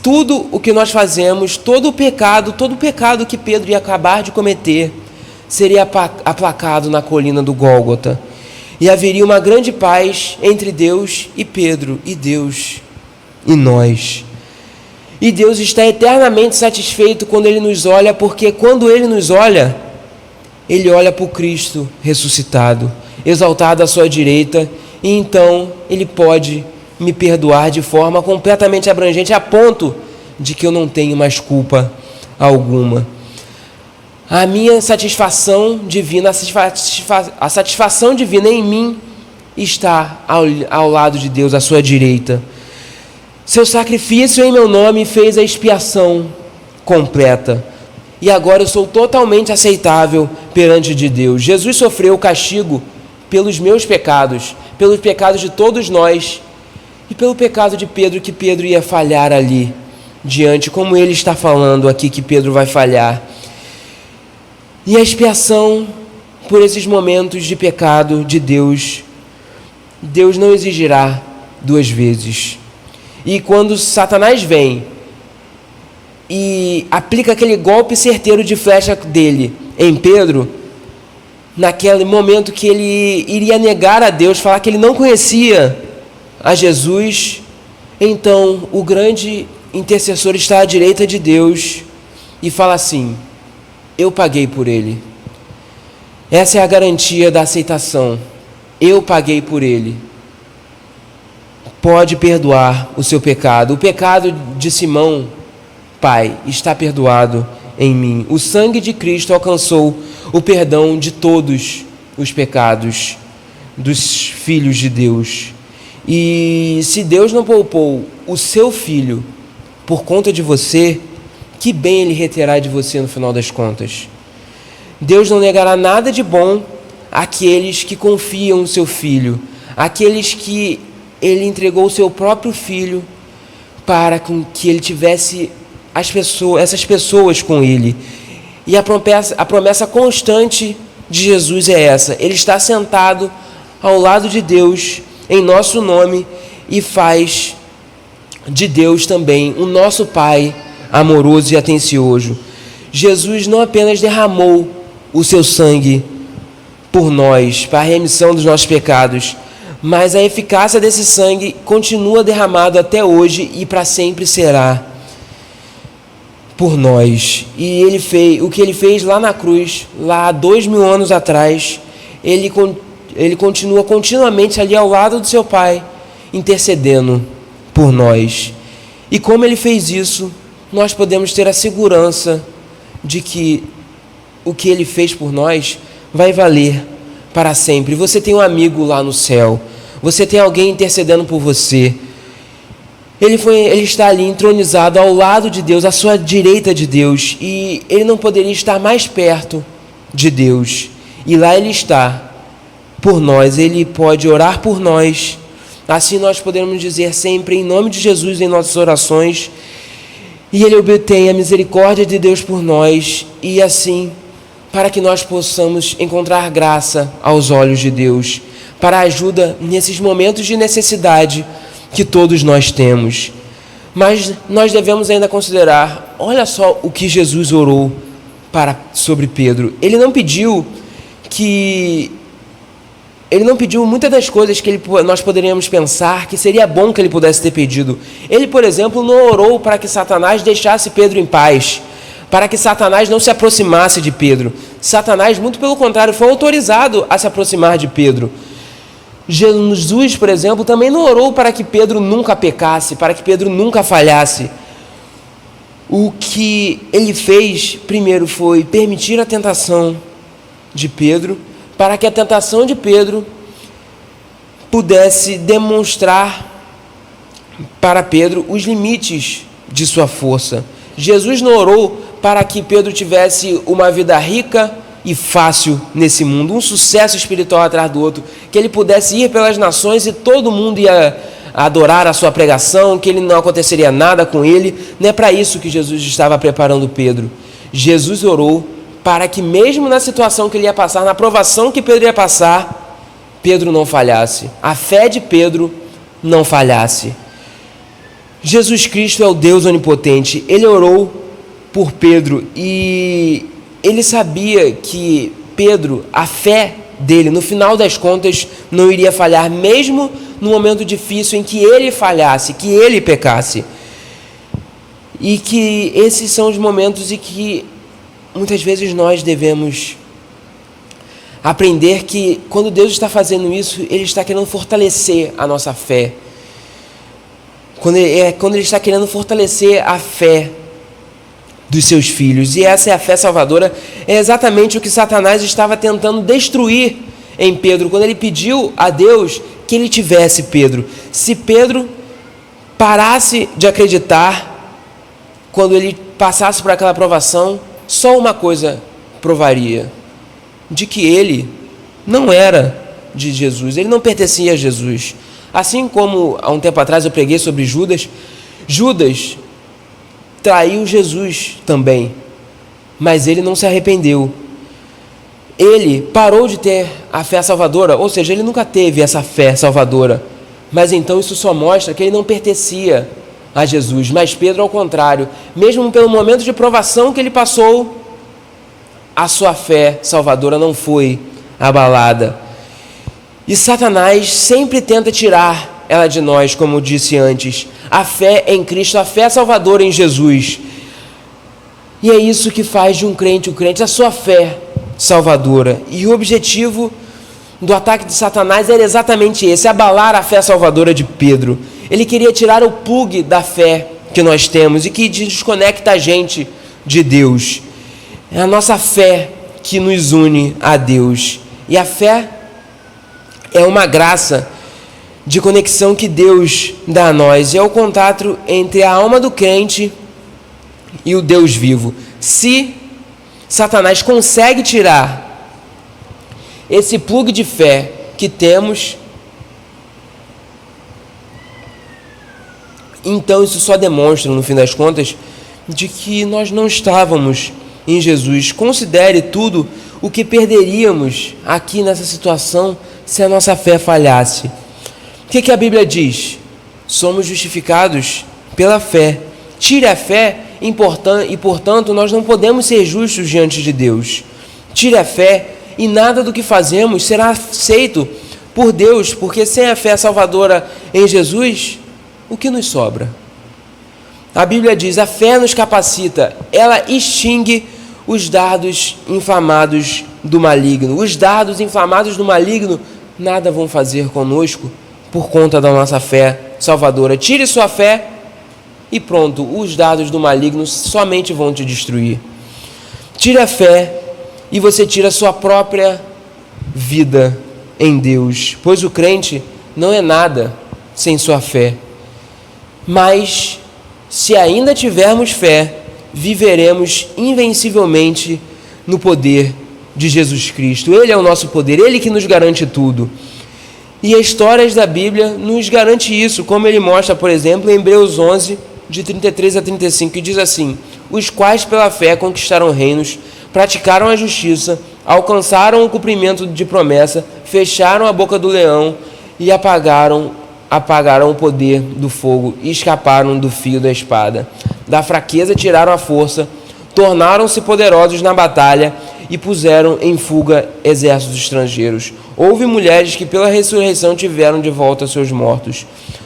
tudo o que nós fazemos, todo o pecado que Pedro ia acabar de cometer, seria aplacado na colina do Gólgota. E haveria uma grande paz entre Deus e Pedro, e Deus e nós. E Deus está eternamente satisfeito quando Ele nos olha, porque quando Ele nos olha, Ele olha para o Cristo ressuscitado, exaltado à sua direita, e então Ele pode me perdoar de forma completamente abrangente, a ponto de que eu não tenho mais culpa alguma. A minha satisfação divina, a satisfação divina em mim está ao lado de Deus, à sua direita. Seu sacrifício em meu nome fez a expiação completa. E agora eu sou totalmente aceitável perante de Deus. Jesus sofreu o castigo pelos meus pecados, pelos pecados de todos nós, e pelo pecado de Pedro, que Pedro ia falhar ali diante, como ele está falando aqui que Pedro vai falhar. E a expiação por esses momentos de pecado de Deus, Deus não exigirá duas vezes. E quando Satanás vem e aplica aquele golpe certeiro de flecha dele em Pedro, naquele momento que ele iria negar a Deus, falar que ele não conhecia a Jesus, então o grande intercessor está à direita de Deus e fala assim: eu paguei por ele. Essa é a garantia da aceitação. Eu paguei por ele. Pode perdoar o seu pecado. O pecado de Simão, Pai, está perdoado em mim. O sangue de Cristo alcançou o perdão de todos os pecados dos filhos de Deus. E se Deus não poupou o seu filho por conta de você, que bem Ele reterá de você no final das contas. Deus não negará nada de bom àqueles que confiam no seu filho, àqueles que Ele entregou o seu próprio filho para que Ele tivesse essas pessoas com Ele. E a promessa constante de Jesus é essa: Ele está sentado ao lado de Deus em nosso nome e faz de Deus também o nosso Pai amoroso e atencioso. Jesus não apenas derramou o seu sangue por nós, para a remissão dos nossos pecados, mas a eficácia desse sangue continua derramado até hoje e para sempre será por nós. E Ele fez o que Ele fez lá na cruz, lá há 2000 anos atrás. Ele continua continuamente ali ao lado do seu Pai, intercedendo por nós. E como Ele fez isso, nós podemos ter a segurança de que o que Ele fez por nós vai valer para sempre. Você tem um amigo lá no céu, você tem alguém intercedendo por você. Ele está ali entronizado ao lado de Deus, à sua direita de Deus, e Ele não poderia estar mais perto de Deus. E lá Ele está por nós, Ele pode orar por nós. Assim nós podemos dizer sempre em nome de Jesus em nossas orações, e Ele obtém a misericórdia de Deus por nós, e assim, para que nós possamos encontrar graça aos olhos de Deus, para ajuda nesses momentos de necessidade que todos nós temos. Mas nós devemos ainda considerar, olha só o que Jesus orou sobre Pedro. Ele não pediu muitas das coisas que nós poderíamos pensar que seria bom que ele pudesse ter pedido. Ele, por exemplo, não orou para que Satanás deixasse Pedro em paz, para que Satanás não se aproximasse de Pedro. Satanás, muito pelo contrário, foi autorizado a se aproximar de Pedro. Jesus, por exemplo, também não orou para que Pedro nunca pecasse, para que Pedro nunca falhasse. O que ele fez, primeiro, foi permitir a tentação de Pedro, para que a tentação de Pedro pudesse demonstrar para Pedro os limites de sua força. Jesus não orou para que Pedro tivesse uma vida rica e fácil nesse mundo, um sucesso espiritual atrás do outro, que ele pudesse ir pelas nações e todo mundo ia adorar a sua pregação, que ele não aconteceria nada com ele. Não é para isso que Jesus estava preparando Pedro. Jesus orou para que mesmo na situação que ele ia passar, na provação que Pedro ia passar, Pedro não falhasse, a fé de Pedro não falhasse. Jesus Cristo é o Deus onipotente. Ele orou por Pedro e ele sabia que Pedro, a fé dele, no final das contas, não iria falhar, mesmo no momento difícil em que ele falhasse, que ele pecasse. E que esses são os momentos em que muitas vezes nós devemos aprender que quando Deus está fazendo isso, Ele está querendo fortalecer a nossa fé. Quando Ele está querendo fortalecer a fé dos seus filhos. E essa é a fé salvadora, é exatamente o que Satanás estava tentando destruir em Pedro, quando ele pediu a Deus que ele tivesse Pedro. Se Pedro parasse de acreditar, quando ele passasse por aquela provação, só uma coisa provaria: de que ele não era de Jesus, ele não pertencia a Jesus. Assim como há um tempo atrás eu preguei sobre Judas, Judas traiu Jesus também, mas ele não se arrependeu. Ele parou de ter a fé salvadora, ou seja, ele nunca teve essa fé salvadora, mas então isso só mostra que ele não pertencia a Jesus. Mas Pedro, ao contrário, mesmo pelo momento de provação que ele passou, a sua fé salvadora não foi abalada. E Satanás sempre tenta tirar ela de nós, como eu disse antes, a fé em Cristo, a fé salvadora em Jesus. E é isso que faz de um crente, a sua fé salvadora. E o objetivo do ataque de Satanás era exatamente esse: abalar a fé salvadora de Pedro. Ele queria tirar o plug da fé que nós temos e que desconecta a gente de Deus. É a nossa fé que nos une a Deus. E a fé é uma graça de conexão que Deus dá a nós. É o contato entre a alma do crente e o Deus vivo. Se Satanás consegue tirar esse plug de fé que temos, então isso só demonstra, no fim das contas, de que nós não estávamos em Jesus. Considere tudo o que perderíamos aqui nessa situação se a nossa fé falhasse. O que a Bíblia diz? Somos justificados pela fé. Tire a fé e, portanto, nós não podemos ser justos diante de Deus. Tire a fé e nada do que fazemos será aceito por Deus, porque sem a fé salvadora em Jesus, o que nos sobra? A Bíblia diz: a fé nos capacita, ela extingue os dardos inflamados do maligno. Os dardos inflamados do maligno nada vão fazer conosco por conta da nossa fé salvadora. Tire sua fé e pronto, os dardos do maligno somente vão te destruir. Tire a fé e você tira a sua própria vida em Deus, pois o crente não é nada sem sua fé. Mas, se ainda tivermos fé, viveremos invencivelmente no poder de Jesus Cristo. Ele é o nosso poder, Ele que nos garante tudo. E as histórias da Bíblia nos garante isso, como ele mostra, por exemplo, em Hebreus 11, de 33 a 35, que diz assim: os quais pela fé conquistaram reinos, praticaram a justiça, alcançaram o cumprimento de promessa, fecharam a boca do leão e apagaram o poder do fogo e escaparam do fio da espada. Da fraqueza tiraram a força, tornaram-se poderosos na batalha e puseram em fuga exércitos estrangeiros. Houve mulheres que pela ressurreição tiveram de volta seus mortos.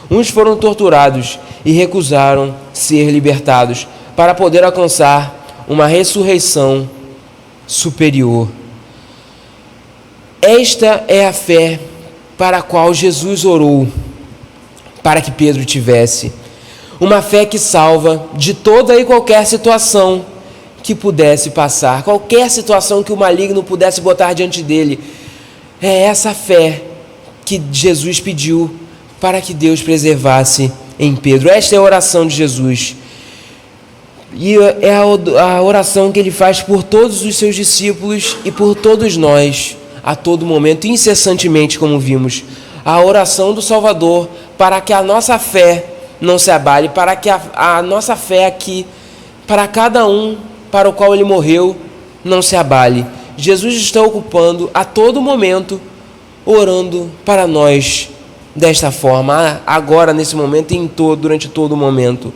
Uns foram torturados e recusaram ser libertados para poder alcançar uma ressurreição superior. Esta é a fé para a qual Jesus orou para que Pedro tivesse. Uma fé que salva de toda e qualquer situação que pudesse passar, qualquer situação que o maligno pudesse botar diante dele. É essa fé que Jesus pediu para que Deus preservasse em Pedro. Esta é a oração de Jesus. E é a oração que ele faz por todos os seus discípulos e por todos nós, a todo momento, incessantemente, como vimos. A oração do Salvador para que a nossa fé não se abale, para que a nossa fé aqui, para cada um para o qual ele morreu, não se abale. Jesus está ocupando a todo momento, orando para nós desta forma, agora, nesse momento e durante todo o momento.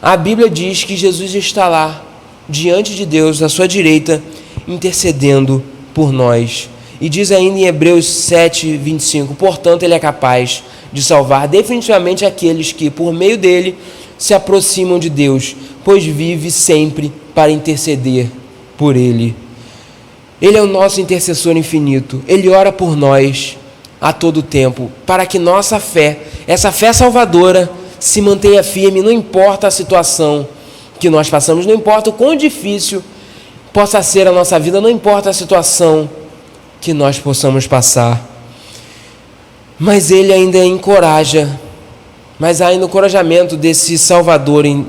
A Bíblia diz que Jesus está lá, diante de Deus, à sua direita, intercedendo por nós. E diz ainda em Hebreus 7, 25, portanto, ele é capaz de salvar definitivamente aqueles que, por meio dele, se aproximam de Deus, pois vive sempre para interceder por ele. Ele é o nosso intercessor infinito. Ele ora por nós a todo tempo, para que nossa fé, essa fé salvadora, se mantenha firme, não importa a situação que nós passamos, não importa o quão difícil possa ser a nossa vida, não importa a situação que nós possamos passar. Mas ele ainda encoraja, mas há ainda o encorajamento desse Salvador em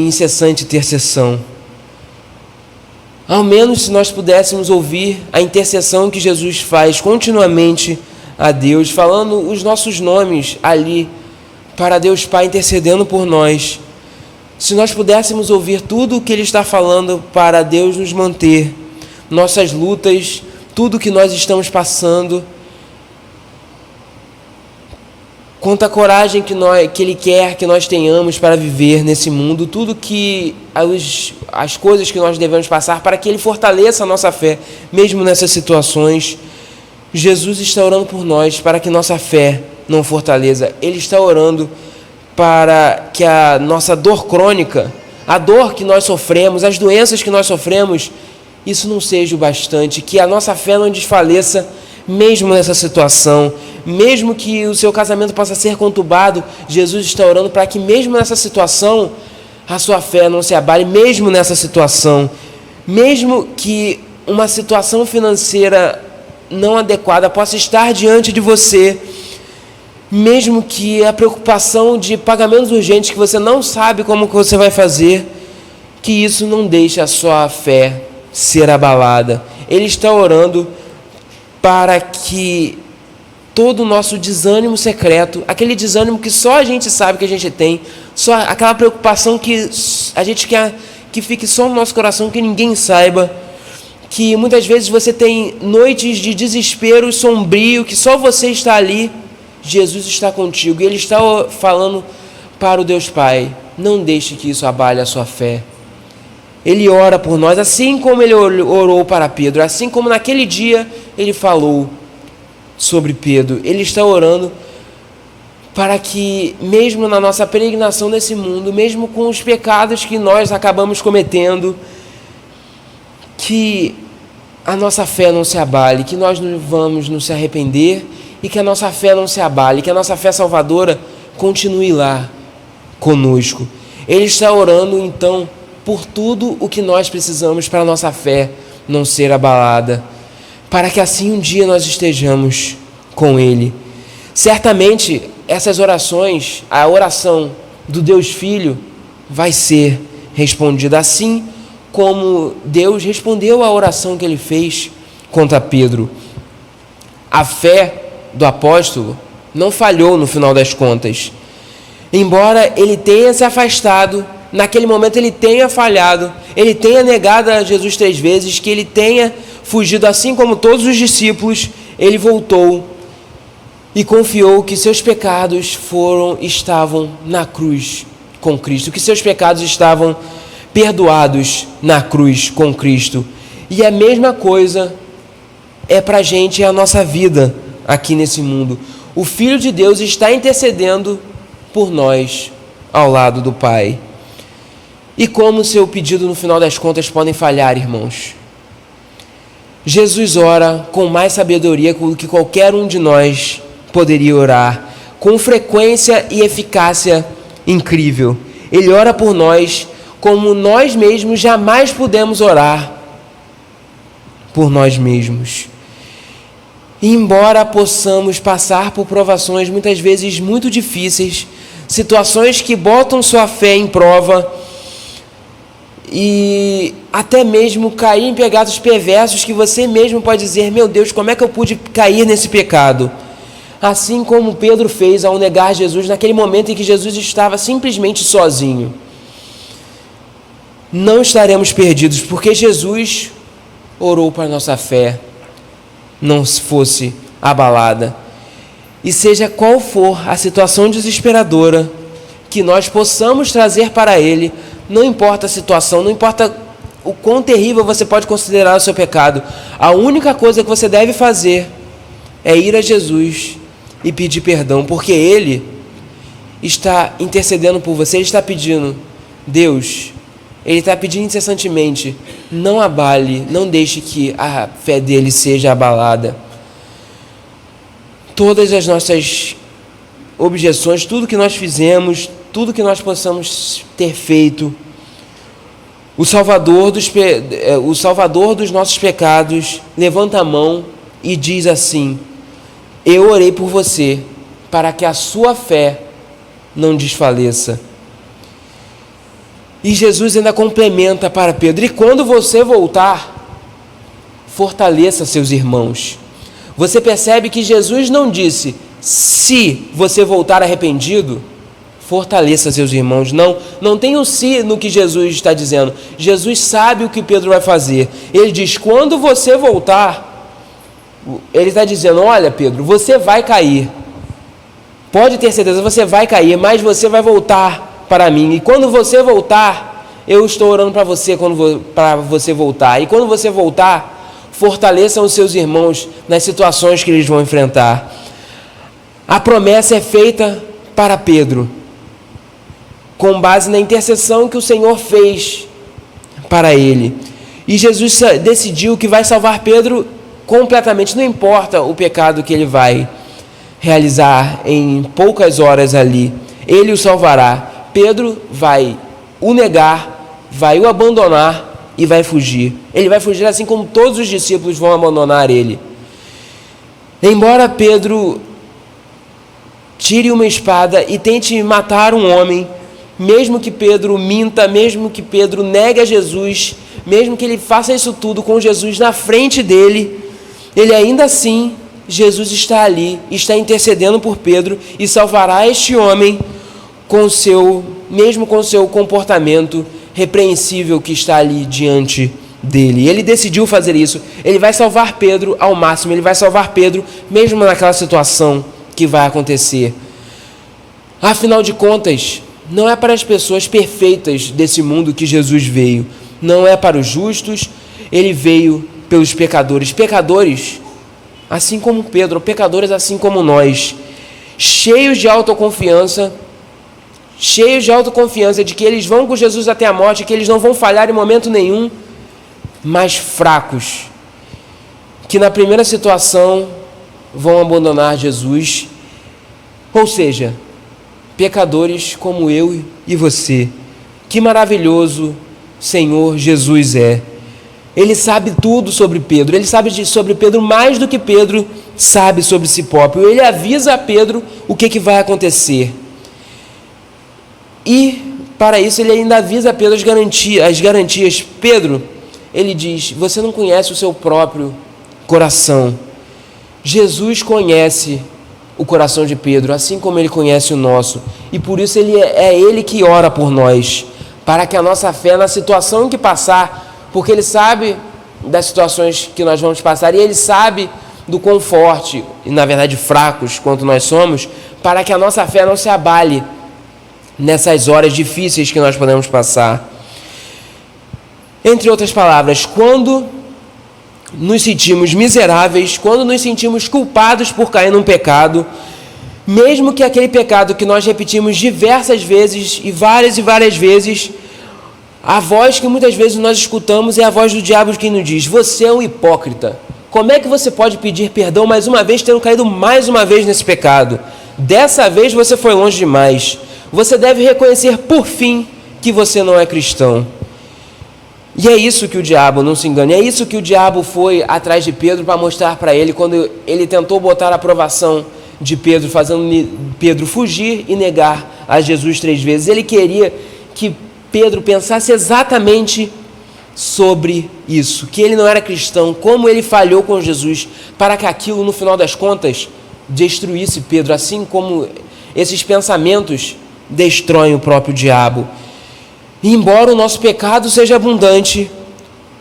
incessante intercessão. Ao menos se nós pudéssemos ouvir a intercessão que Jesus faz continuamente a Deus, falando os nossos nomes ali para Deus Pai intercedendo por nós. Se nós pudéssemos ouvir tudo o que Ele está falando para Deus nos manter, nossas lutas, tudo que nós estamos passando, quanta coragem que Ele quer que nós tenhamos para viver nesse mundo, tudo que as coisas que nós devemos passar para que Ele fortaleça a nossa fé, mesmo nessas situações. Jesus está orando por nós para que nossa fé não fortaleça. Ele está orando para que a nossa dor crônica, a dor que nós sofremos, as doenças que nós sofremos, isso não seja o bastante, que a nossa fé não desfaleça mesmo nessa situação, mesmo que o seu casamento possa ser conturbado. Jesus está orando para que mesmo nessa situação a sua fé não se abale, mesmo nessa situação, mesmo que uma situação financeira não adequada possa estar diante de você, mesmo que a preocupação de pagamentos urgentes que você não sabe como que você vai fazer, que isso não deixe a sua fé ser abalada. Ele está orando para que todo o nosso desânimo secreto, aquele desânimo que só a gente sabe que a gente tem, só aquela preocupação que a gente quer que fique só no nosso coração, que ninguém saiba, que muitas vezes você tem noites de desespero sombrio, que só você está ali, Jesus está contigo, e Ele está falando para o Deus Pai, não deixe que isso abale a sua fé. Ele ora por nós, assim como Ele orou para Pedro, assim como naquele dia Ele falou sobre Pedro. Ele está orando para que, mesmo na nossa peregrinação nesse mundo, mesmo com os pecados que nós acabamos cometendo, que a nossa fé não se abale, que nós não vamos nos arrepender e que a nossa fé não se abale, que a nossa fé salvadora continue lá conosco. Ele está orando, então, por tudo o que nós precisamos para a nossa fé não ser abalada, para que assim um dia nós estejamos com Ele. Certamente, essas orações, a oração do Deus Filho vai ser respondida, assim como Deus respondeu à oração que Ele fez contra Pedro. A fé do apóstolo não falhou no final das contas. Embora ele tenha se afastado, naquele momento ele tenha falhado, ele tenha negado a Jesus 3 vezes, que ele tenha fugido, assim como todos os discípulos, ele voltou e confiou que seus pecados estavam na cruz com Cristo, que seus pecados estavam perdoados na cruz com Cristo. E a mesma coisa é para a gente, é a nossa vida aqui nesse mundo. O Filho de Deus está intercedendo por nós ao lado do Pai. E como o seu pedido no final das contas podem falhar, irmãos? Jesus ora com mais sabedoria do que qualquer um de nós poderia orar, com frequência e eficácia incrível. Ele ora por nós como nós mesmos jamais pudemos orar por nós mesmos. E embora possamos passar por provações muitas vezes muito difíceis, situações que botam sua fé em prova e até mesmo cair em pecados perversos que você mesmo pode dizer: meu Deus, como é que eu pude cair nesse pecado? Assim como Pedro fez ao negar Jesus naquele momento em que Jesus estava simplesmente sozinho. Não estaremos perdidos, porque Jesus orou para a nossa fé não fosse abalada. E seja qual for a situação desesperadora que nós possamos trazer para Ele, não importa a situação, não importa o quão terrível você pode considerar o seu pecado, a única coisa que você deve fazer é ir a Jesus e pedir perdão, porque Ele está intercedendo por você. Ele está pedindo: Deus, Ele está pedindo incessantemente, não abale, não deixe que a fé dele seja abalada. Todas as nossas objeções, tudo que nós fizemos, tudo que nós possamos ter feito, o Salvador dos nossos pecados levanta a mão e diz assim: eu orei por você, para que a sua fé não desfaleça. E Jesus ainda complementa para Pedro: e quando você voltar, fortaleça seus irmãos. Você percebe que Jesus não disse: se você voltar arrependido, fortaleça seus irmãos. Não tem o se no que Jesus está dizendo. Jesus sabe o que Pedro vai fazer. Ele diz: quando você voltar, ele está dizendo: olha, Pedro, você vai cair. Pode ter certeza, você vai cair, mas você vai voltar para mim. E quando você voltar, eu estou orando para você para você voltar. E quando você voltar, fortaleçam os seus irmãos nas situações que eles vão enfrentar. A promessa é feita para Pedro, com base na intercessão que o Senhor fez para ele. E Jesus decidiu que vai salvar Pedro completamente, não importa o pecado que ele vai realizar em poucas horas ali, ele o salvará. Pedro vai o negar, vai o abandonar e vai fugir. Ele vai fugir assim como todos os discípulos vão abandonar ele. Embora Pedro tire uma espada e tente matar um homem, mesmo que Pedro minta, mesmo que Pedro negue a Jesus, mesmo que ele faça isso tudo com Jesus na frente dele, ele ainda assim, Jesus está ali, está intercedendo por Pedro e salvará este homem mesmo com seu comportamento repreensível que está ali diante dele. Ele decidiu fazer isso. Ele vai salvar Pedro ao máximo. Ele vai salvar Pedro mesmo naquela situação que vai acontecer. Afinal de contas, não é para as pessoas perfeitas desse mundo que Jesus veio. Não é para os justos. Ele veio pelos pecadores. Pecadores, assim como Pedro. Pecadores assim como nós. Cheios de autoconfiança de que eles vão com Jesus até a morte, que eles não vão falhar em momento nenhum, mas fracos, que na primeira situação vão abandonar Jesus. Ou seja, pecadores como eu e você. Que maravilhoso Senhor Jesus é. Ele sabe tudo sobre Pedro, ele sabe sobre Pedro mais do que Pedro sabe sobre si próprio. Ele avisa a Pedro o que vai acontecer. E, para isso, ele ainda avisa a Pedro as garantias. Pedro, ele diz: você não conhece o seu próprio coração. Jesus conhece o coração de Pedro, assim como ele conhece o nosso. E por isso é ele que ora por nós, para que a nossa fé, na situação que passar, porque ele sabe das situações que nós vamos passar, e ele sabe do quão forte, e na verdade fracos quanto nós somos, para que a nossa fé não se abale nessas horas difíceis que nós podemos passar. Entre outras palavras, quando nos sentimos miseráveis, quando nos sentimos culpados por cair num pecado, mesmo que aquele pecado que nós repetimos diversas vezes e várias vezes, a voz que muitas vezes nós escutamos é a voz do diabo que nos diz: você é um hipócrita. Como é que você pode pedir perdão mais uma vez, tendo caído mais uma vez nesse pecado? Dessa vez você foi longe demais. Você deve reconhecer, por fim, que você não é cristão. E é isso que o diabo, não se engane, é isso que o diabo foi atrás de Pedro para mostrar para ele, quando ele tentou botar a aprovação de Pedro, fazendo Pedro fugir e negar a Jesus 3 vezes. Ele queria que Pedro pensasse exatamente sobre isso, que ele não era cristão, como ele falhou com Jesus, para que aquilo, no final das contas, destruísse Pedro, assim como esses pensamentos destroem o próprio diabo. E embora o nosso pecado seja abundante,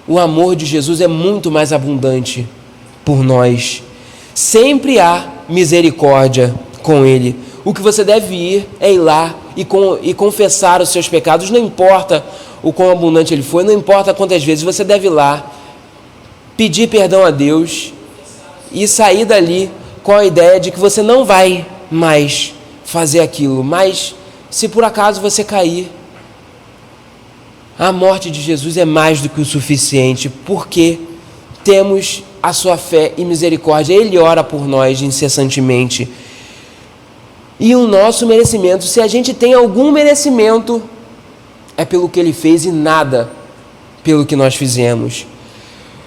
o amor de Jesus é muito mais abundante por nós. Sempre há misericórdia com Ele. O que você deve ir é ir lá e confessar os seus pecados, não importa o quão abundante ele foi, não importa quantas vezes, você deve ir lá, pedir perdão a Deus e sair dali com a ideia de que você não vai mais fazer aquilo. Mas se por acaso você cair, a morte de Jesus é mais do que o suficiente, porque temos a sua fé e misericórdia. Ele ora por nós incessantemente. E o nosso merecimento, se a gente tem algum merecimento, é pelo que ele fez e nada pelo que nós fizemos.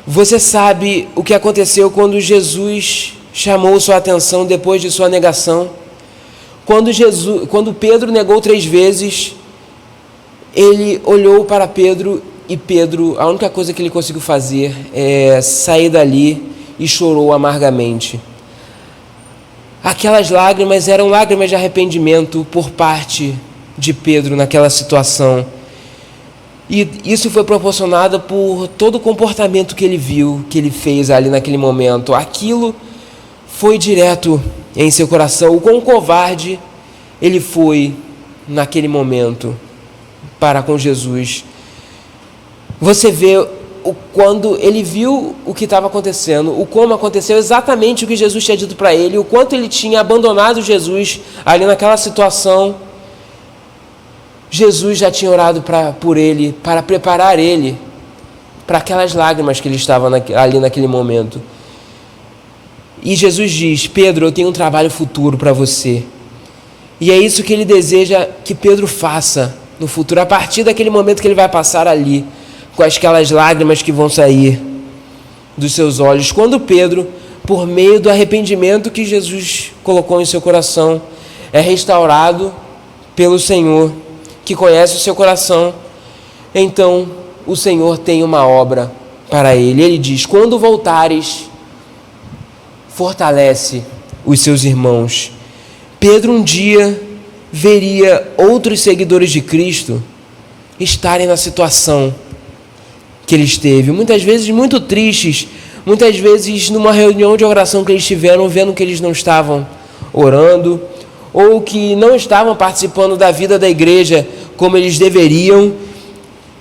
Você sabe o que aconteceu quando Jesus chamou sua atenção depois de sua negação? Quando Pedro negou 3 vezes, ele olhou para Pedro e Pedro, a única coisa que ele conseguiu fazer é sair dali e chorou amargamente. Aquelas lágrimas eram lágrimas de arrependimento por parte de Pedro naquela situação. E isso foi proporcionado por todo o comportamento que ele viu, que ele fez ali naquele momento. Aquilo foi direto em seu coração. O quão covarde ele foi naquele momento para com Jesus. Você vê quando ele viu o que estava acontecendo, o como aconteceu exatamente o que Jesus tinha dito para ele, o quanto ele tinha abandonado Jesus ali naquela situação. Jesus já tinha orado por ele, para preparar ele para aquelas lágrimas que ele estava ali naquele momento. E Jesus diz: Pedro, eu tenho um trabalho futuro para você. E é isso que ele deseja que Pedro faça no futuro, a partir daquele momento que ele vai passar ali, com aquelas lágrimas que vão sair dos seus olhos. Quando Pedro, por meio do arrependimento que Jesus colocou em seu coração, é restaurado pelo Senhor, que conhece o seu coração, então o Senhor tem uma obra para ele. Ele diz: quando voltares, fortalece os seus irmãos. Pedro um dia veria outros seguidores de Cristo estarem na situação que ele esteve, muitas vezes muito tristes, muitas vezes numa reunião de oração que eles tiveram, vendo que eles não estavam orando, ou que não estavam participando da vida da igreja como eles deveriam,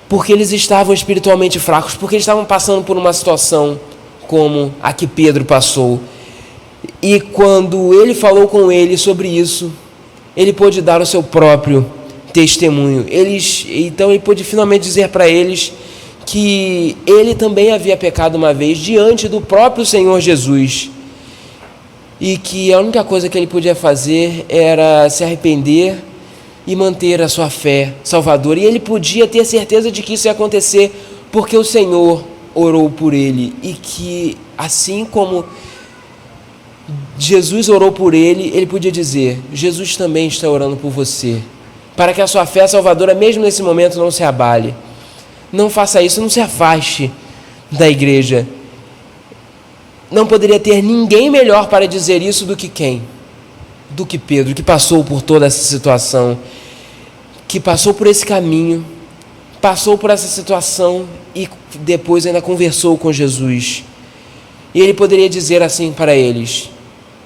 porque eles estavam espiritualmente fracos, porque eles estavam passando por uma situação como a que Pedro passou. E quando ele falou com eles sobre isso, ele pôde dar o seu próprio testemunho. Então ele pôde finalmente dizer para eles que ele também havia pecado uma vez diante do próprio Senhor Jesus, e que a única coisa que ele podia fazer era se arrepender e manter a sua fé salvadora. E ele podia ter certeza de que isso ia acontecer porque o Senhor orou por ele, e que assim como Jesus orou por ele, ele podia dizer: Jesus também está orando por você, para que a sua fé salvadora, mesmo nesse momento, não se abale. Não faça isso, não se afaste da igreja. Não poderia ter ninguém melhor para dizer isso do que quem? Do que Pedro, que passou por toda essa situação, que passou por esse caminho, passou por essa situação e depois ainda conversou com Jesus. E ele poderia dizer assim para eles: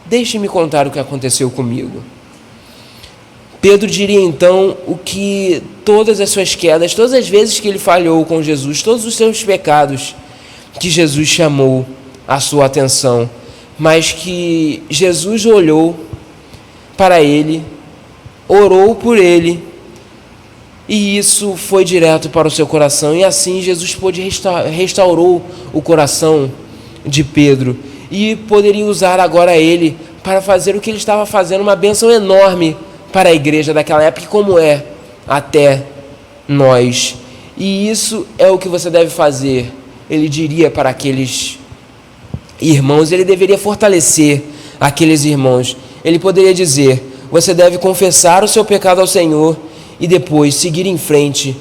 deixe-me contar o que aconteceu comigo. Pedro diria então o que todas as suas quedas, todas as vezes que ele falhou com Jesus, todos os seus pecados que Jesus chamou a sua atenção, mas que Jesus olhou para ele, orou por ele, e isso foi direto para o seu coração. E assim Jesus restaurou o coração de Pedro, e poderia usar agora ele para fazer o que ele estava fazendo, uma bênção enorme para a igreja daquela época, como é até nós. E isso é o que você deve fazer. Ele diria para aqueles irmãos, ele deveria fortalecer aqueles irmãos. Ele poderia dizer: você deve confessar o seu pecado ao Senhor e depois seguir em frente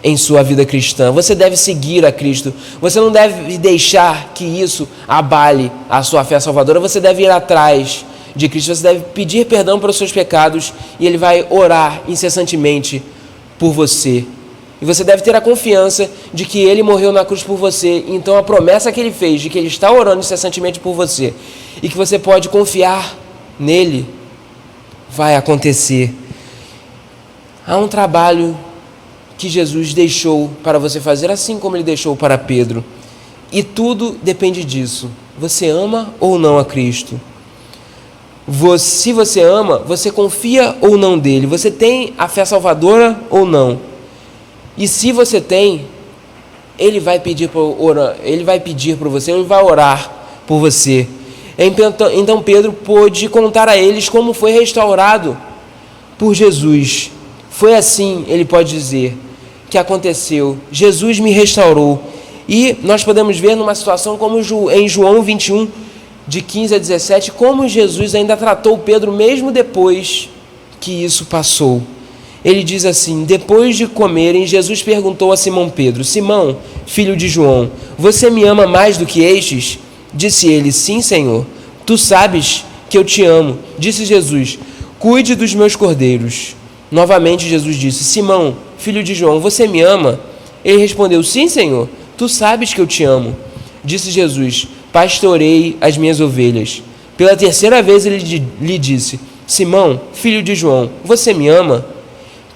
em sua vida cristã. Você deve seguir a Cristo. Você não deve deixar que isso abale a sua fé salvadora. Você deve ir atrás de Cristo. Você deve pedir perdão pelos seus pecados e Ele vai orar incessantemente por você. E você deve ter a confiança de que Ele morreu na cruz por você. Então a promessa que Ele fez de que Ele está orando incessantemente por você e que você pode confiar nele vai acontecer. Há um trabalho que Jesus deixou para você fazer, assim como Ele deixou para Pedro. E tudo depende disso. Você ama ou não a Cristo? Se você ama, você confia ou não dele? Você tem a fé salvadora ou não? E se você tem, Ele vai pedir para você, Ele vai orar por você. Então Pedro pôde contar a eles como foi restaurado por Jesus. Foi assim, ele pode dizer, que aconteceu. Jesus me restaurou. E nós podemos ver numa situação como em João 21, de 15 a 17, como Jesus ainda tratou Pedro mesmo depois que isso passou. Ele diz assim: depois de comerem, Jesus perguntou a Simão Pedro: Simão, filho de João, você me ama mais do que estes? Disse ele: sim, Senhor, tu sabes que eu te amo. Disse Jesus: cuide dos meus cordeiros. Novamente Jesus disse: Simão, filho de João, você me ama? Ele respondeu: sim, Senhor, tu sabes que eu te amo. Disse Jesus: pastorei as minhas ovelhas. Pela terceira vez ele lhe disse: Simão, filho de João, você me ama?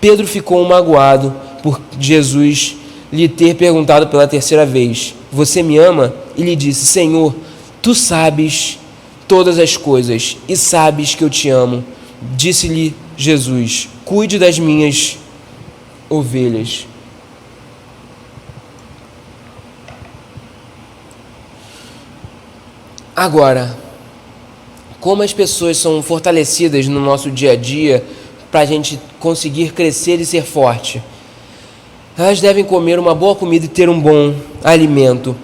Pedro ficou magoado por Jesus lhe ter perguntado pela terceira vez: você me ama? E lhe disse: Senhor, tu sabes todas as coisas e sabes que eu te amo. Disse-lhe Jesus: cuide das minhas ovelhas. Agora, como as pessoas são fortalecidas no nosso dia a dia para a gente conseguir crescer e ser forte? Elas devem comer uma boa comida e ter um bom alimento.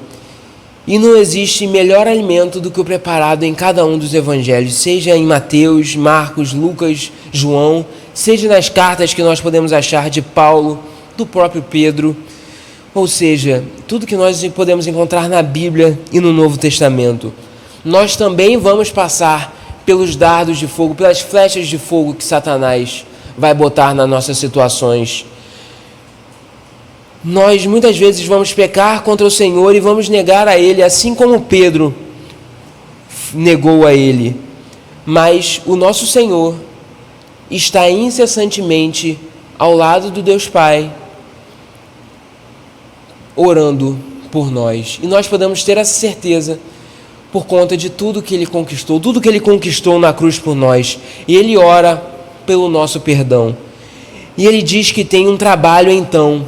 E não existe melhor alimento do que o preparado em cada um dos evangelhos, seja em Mateus, Marcos, Lucas, João, seja nas cartas que nós podemos achar de Paulo, do próprio Pedro, ou seja, tudo que nós podemos encontrar na Bíblia e no Novo Testamento. Nós também vamos passar pelos dardos de fogo, pelas flechas de fogo que Satanás vai botar nas nossas situações. Nós muitas vezes vamos pecar contra o Senhor e vamos negar a Ele, assim como Pedro negou a Ele. Mas o nosso Senhor está incessantemente ao lado do Deus Pai, orando por nós. E nós podemos ter essa certeza por conta de tudo que Ele conquistou, tudo que Ele conquistou na cruz por nós. E Ele ora pelo nosso perdão. E Ele diz que tem um trabalho então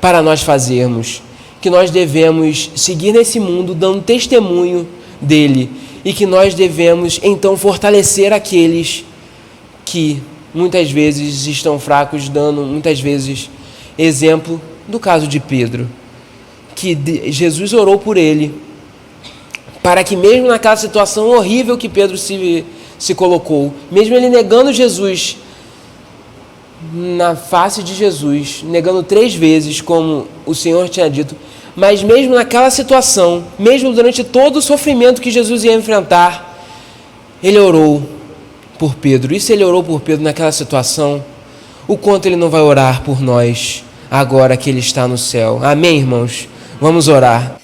para nós fazermos, que nós devemos seguir nesse mundo dando testemunho dele e que nós devemos então fortalecer aqueles que muitas vezes estão fracos, dando muitas vezes exemplo do caso de Pedro, que Jesus orou por ele, para que mesmo naquela situação horrível que Pedro se colocou, mesmo ele negando Jesus na face de Jesus, negando 3 vezes, como o Senhor tinha dito, mas mesmo naquela situação, mesmo durante todo o sofrimento que Jesus ia enfrentar, ele orou por Pedro. E se ele orou por Pedro naquela situação, o quanto ele não vai orar por nós agora que ele está no céu? Amém, irmãos? Vamos orar.